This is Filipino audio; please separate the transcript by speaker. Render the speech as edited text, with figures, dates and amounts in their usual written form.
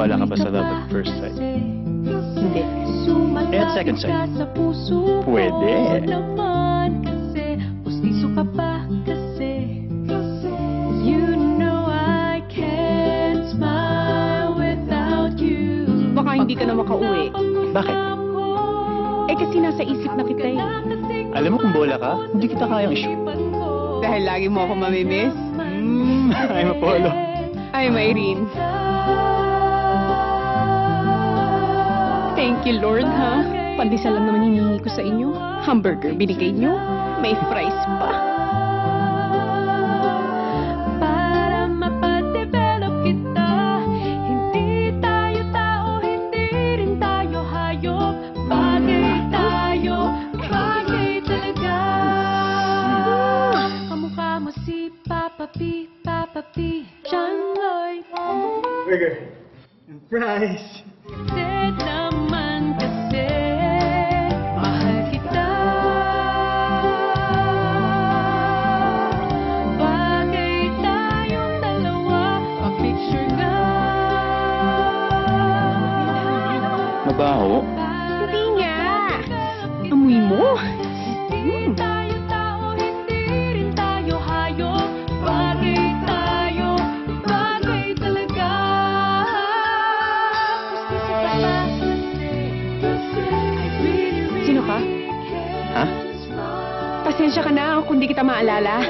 Speaker 1: Naniniwala ka ba sa love at first sight?
Speaker 2: Hindi.
Speaker 1: Eh, at second sight? Pwede.
Speaker 3: Naman kasi, pustiso ka pa kasi. You know I can't smile without you.
Speaker 2: Baka hindi ka na makauwi.
Speaker 1: Bakit?
Speaker 2: Eh kasi nasa isip na kita eh.
Speaker 1: Alam mo kung bola ka, hindi kita kayang issue.
Speaker 2: Dahil lagi mo ako mamimiss.
Speaker 1: I'm Apollo.
Speaker 2: I'm Irene. Thank you, Lord, ha? Pandesal lang naman hinihingi ko sa inyo. Hamburger binigay nyo. May fries pa.
Speaker 3: Para mapadevelop kita, hindi tayo tao, hindi rin tayo hayop. Bagay tayo, bagay talaga. Kamukha mo si Papa P, Papa P, John Lloyd.
Speaker 4: Burger. And fries.
Speaker 3: Dead naman kasi, mahal kita. Bagay tayong dalawa, pa-picture ka.
Speaker 1: Mabaho?
Speaker 2: Hindi nga. Amoy mo.
Speaker 3: Hindi tayo tao, hindi rin tayo hayop. Bagay tayo, bagay talaga.
Speaker 2: Sino ka?
Speaker 1: Ha?
Speaker 2: Pasensya ka na kung di kita maalala.